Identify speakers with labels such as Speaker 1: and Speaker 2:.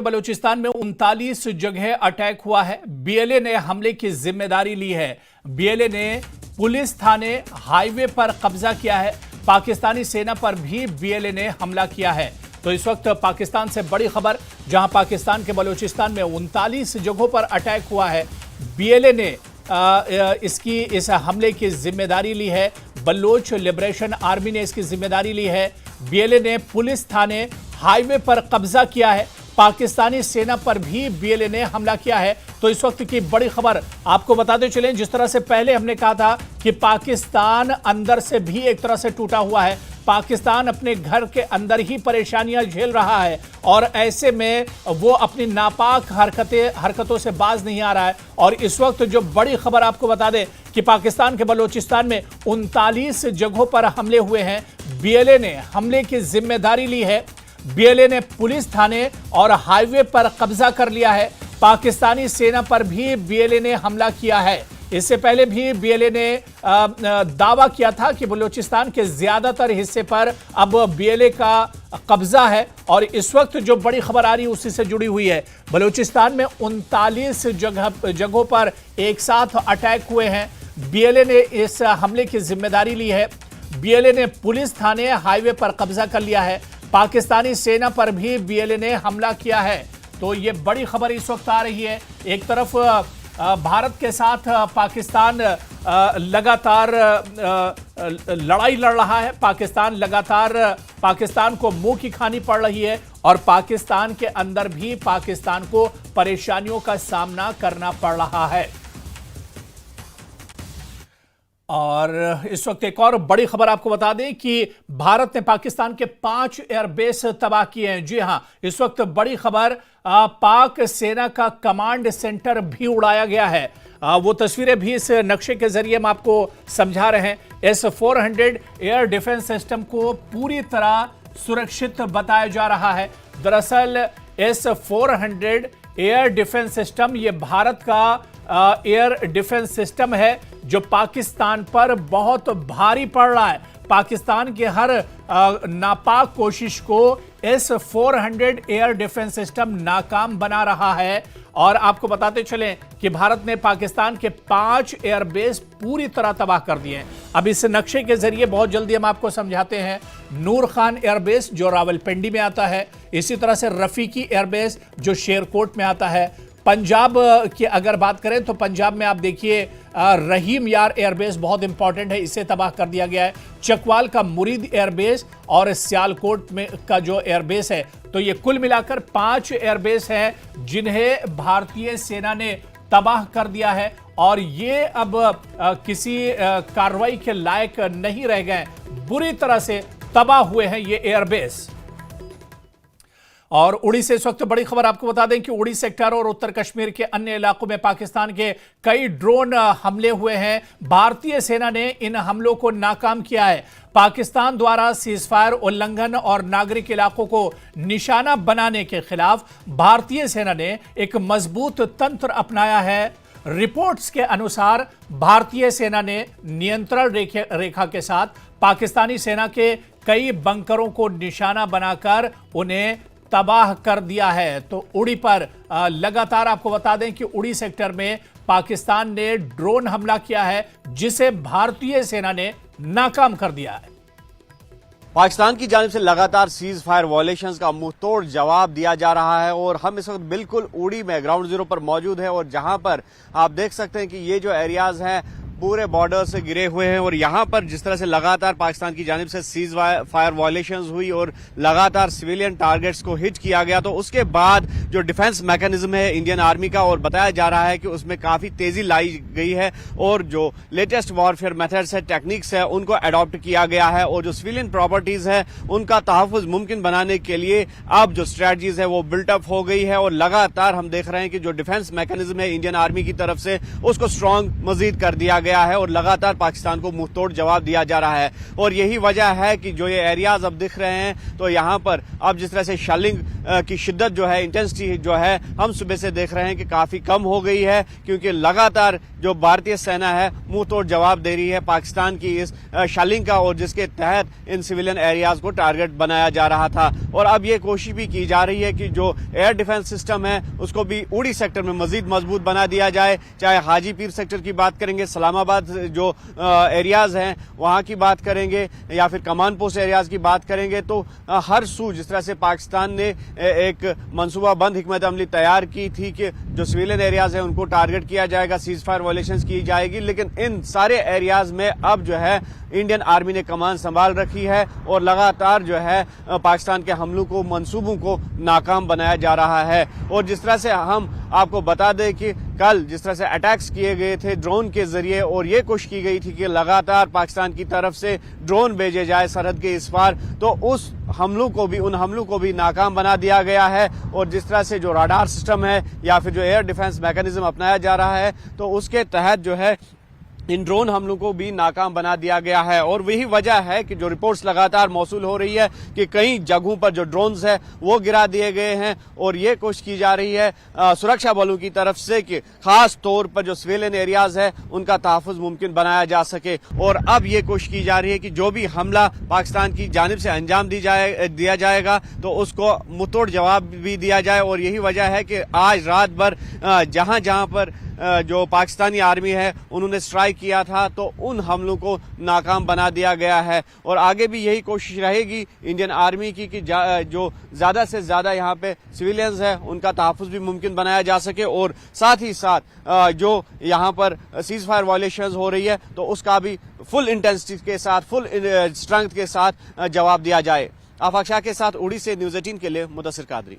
Speaker 1: बलूचिस्तान में 39 जगह अटैक हुआ है। बीएलए ने हमले की जिम्मेदारी ली है। बीएलए ने पुलिस थाने हाईवे पर कब्जा किया है। पाकिस्तानी सेना पर भी बीएलए ने हमला किया है। तो इस वक्त पाकिस्तान से बड़ी खबर, जहां पाकिस्तान के बलूचिस्तान में 39 जगहों पर अटैक हुआ है। बीएलए ने इस हमले की जिम्मेदारी ली है। बलोच लिबरेशन आर्मी ने इसकी जिम्मेदारी ली है। बीएलए ने पुलिस थाने हाईवे पर कब्जा किया है। पाकिस्तानी सेना पर भी बीएलए ने हमला किया है। तो इस वक्त की बड़ी खबर आपको बताते चलें, जिस तरह से पहले हमने कहा था कि पाकिस्तान अंदर से भी एक तरह से टूटा हुआ है। पाकिस्तान अपने घर के अंदर ही परेशानियां झेल रहा है और ऐसे में वो अपनी नापाक हरकतों से बाज नहीं आ रहा है। और इस वक्त जो बड़ी खबर आपको बता दें कि पाकिस्तान के बलूचिस्तान में 39 जगहों पर हमले हुए हैं। बीएलए ने हमले की जिम्मेदारी ली है। बीएलए ने पुलिस थाने और हाईवे पर कब्जा कर लिया है। पाकिस्तानी सेना पर भी बीएलए ने हमला किया है। इससे पहले भी बीएलए ने दावा किया था कि बलूचिस्तान के ज्यादातर हिस्से पर अब बीएलए का कब्जा है। और इस वक्त जो बड़ी खबर आ रही है उसी से जुड़ी हुई है। बलूचिस्तान में 39 जगहों पर एक साथ अटैक हुए हैं। बीएलए ने इस हमले की जिम्मेदारी ली है। बीएलए ने पुलिस थाने हाईवे पर कब्जा कर लिया है। पाकिस्तानी सेना पर भी बीएलए ने हमला किया है। तो ये बड़ी खबर इस वक्त आ रही है। एक तरफ भारत के साथ पाकिस्तान लगातार लड़ाई लड़ रहा है। पाकिस्तान को मुंह की खानी पड़ रही है और पाकिस्तान के अंदर भी पाकिस्तान को परेशानियों का सामना करना पड़ रहा है। और इस वक्त एक और बड़ी खबर आपको बता दें कि भारत ने पाकिस्तान के 5 एयरबेस तबाह किए हैं। जी हां, इस वक्त बड़ी खबर, पाक सेना का कमांड सेंटर भी उड़ाया गया है। वो तस्वीरें भी इस नक्शे के जरिए हम आपको समझा रहे हैं। S-400 एयर डिफेंस सिस्टम को पूरी तरह सुरक्षित बताया जा रहा है। दरअसल S-400 एयर डिफेंस सिस्टम ये भारत का एयर डिफेंस सिस्टम है जो पाकिस्तान पर बहुत भारी पड़ रहा है। पाकिस्तान के हर नापाक कोशिश को S-400 एयर डिफेंस सिस्टम नाकाम बना रहा है। और आपको बताते चलें कि भारत ने पाकिस्तान के 5 एयरबेस पूरी तरह तबाह कर दिए हैं। अब इस नक्शे के जरिए बहुत जल्दी हम आपको समझाते हैं। नूर खान एयरबेस जो रावलपिंडी में आता है, इसी तरह से रफीकी एयरबेस जो शेरकोट में आता है। पंजाब की अगर बात करें तो पंजाब में आप देखिए रहीम यार एयरबेस बहुत इंपॉर्टेंट है, इसे तबाह कर दिया गया है। चकवाल का मुरीद एयरबेस और सियालकोट में का जो एयरबेस है, तो ये कुल मिलाकर 5 एयरबेस हैं जिन्हें भारतीय सेना ने तबाह कर दिया है। और ये अब किसी कार्रवाई के लायक नहीं रह गए, बुरी तरह से तबाह हुए हैं ये एयरबेस। और उड़ी से इस वक्त बड़ी खबर आपको बता दें कि उड़ी सेक्टर और उत्तर कश्मीर के अन्य इलाकों में पाकिस्तान के कई ड्रोन हमले हुए हैं। भारतीय सेना ने इन हमलों को नाकाम किया है। पाकिस्तान द्वारा सीजफायर उल्लंघन और नागरिक इलाकों को निशाना बनाने के खिलाफ भारतीय सेना ने एक मजबूत तंत्र अपनाया है। रिपोर्ट्स के अनुसार भारतीय सेना ने नियंत्रण रेखा के साथ पाकिस्तानी सेना के कई बंकरों को निशाना बनाकर उन्हें तबाह कर दिया है। तो उड़ी पर लगातार आपको बता दें कि उड़ी सेक्टर में पाकिस्तान ने ड्रोन हमला किया है जिसे भारतीय सेना ने नाकाम कर दिया है।
Speaker 2: पाकिस्तान की जानिब से लगातार सीज फायर वायलेशंस का मुंहतोड़ जवाब दिया जा रहा है और हम इस वक्त बिल्कुल उड़ी में ग्राउंड जीरो पर मौजूद है और जहां पर आप देख सकते हैं कि ये जो एरियाज हैं पूरे बॉर्डर से घिरे हुए हैं। और यहां पर जिस तरह से लगातार पाकिस्तान की जानिब से सीज फायर वायलेशंस हुई और लगातार सिविलियन टारगेट्स को हिट किया गया, तो उसके बाद जो डिफेंस मैकेनिज्म है इंडियन आर्मी का, और बताया जा रहा है कि उसमें काफी तेजी लाई गई है और जो लेटेस्ट वॉरफेयर मेथड्स है, टेक्निक्स है, उनको अडॉप्ट किया गया है। और जो सिविलियन प्रॉपर्टीज है उनका तहफ़्फ़ुज़ मुमकिन बनाने के लिए अब जो स्ट्रेटजीज है वो बिल्टअप हो गई है। और लगातार हम देख रहे हैं कि जो डिफेंस मैकेनिज्म है इंडियन आर्मी की तरफ से उसको स्ट्रांग मजीद कर दिया गया गया है और लगातार पाकिस्तान को मुंहतोड़ जवाब दिया जा रहा है। और यही वजह है कि जो ये एरियाज अब दिख रहे हैं तो यहाँ पर अब जिस तरह से शेलिंग की शिद्दत जो है, इंटेंसिटी जो है, हम सुबह से देख रहे हैं कि काफी कम हो गई है, क्योंकि लगातार जो भारतीय सेना है मुंहतोड़ जवाब दे रही है पाकिस्तान की इस शेलिंग का, और जिसके तहत इन सिविलियन एरियाज को टारगेट बनाया जा रहा था। और अब ये कोशिश भी की जा रही है कि जो एयर डिफेंस सिस्टम है उसको भी उड़ी सेक्टर में मजीद मजबूत बना दिया जाए। चाहे हाजी पीर सेक्टर की बात करेंगे, सलामाबाद जो एरियाज हैं वहां की बात करेंगे, या फिर कमान पोस्ट एरियाज की बात करेंगे, तो हर सू जिस तरह से पाकिस्तान ने एक मनसूबाबंद हिकमत अमली तैयार की थी कि जो सिविलियन एरियाज हैं उनको टारगेट किया जाएगा, सीज फायर वायलेशंस की जाएगी, लेकिन इन सारे एरियाज में अब जो है इंडियन आर्मी ने कमान संभाल रखी है और लगातार जो है पाकिस्तान के हमलों को, मंसूबों को नाकाम बनाया जा रहा है। और जिस तरह से हम आपको बता दें कि कल जिस तरह से अटैक्स किए गए थे ड्रोन के जरिए, और ये कोशिश की गई थी कि लगातार पाकिस्तान की तरफ से ड्रोन भेजे जाए सरहद के इस पार, तो उस हमलों को भी, उन हमलों को भी नाकाम बना दिया गया है। और जिस तरह से जो राडार सिस्टम है या फिर जो एयर डिफेंस मैकेनिज्म अपनाया जा रहा है, तो उसके तहत जो है इन ड्रोन हमलों को भी नाकाम बना दिया गया है। और वही वजह है कि जो रिपोर्ट्स लगातार मौसूल हो रही है कि कई जगहों पर जो ड्रोन्स है वो गिरा दिए गए हैं, और ये कोशिश की जा रही है सुरक्षा बलों की तरफ से कि खास तौर पर जो सिविलियन एरियाज है उनका तहफ़्फ़ुज़ मुमकिन बनाया जा सके। और अब ये कोशिश की जा रही है कि जो भी हमला पाकिस्तान की जानिब से अंजाम दिया जाएगा तो उसको मुंहतोड़ जवाब भी दिया जाए। और यही वजह है कि आज रात भर जहां जहां पर जो पाकिस्तानी आर्मी है उन्होंने स्ट्राइक किया था, तो उन हमलों को नाकाम बना दिया गया है। और आगे भी यही कोशिश रहेगी इंडियन आर्मी की कि जो ज्यादा से ज्यादा यहाँ पे सिविलियंस है उनका तहफ़्फ़ुज़ भी मुमकिन बनाया जा सके, और साथ ही साथ जो यहाँ पर सीज फायर वायलेशंस हो रही है तो उसका भी फुल इंटेंसिटी के साथ, फुल स्ट्रेंथ के साथ जवाब दिया जाए। आफाक शाह के साथ उड़ी से न्यूज़ 18 के लिए मुदस्सिर कादरी।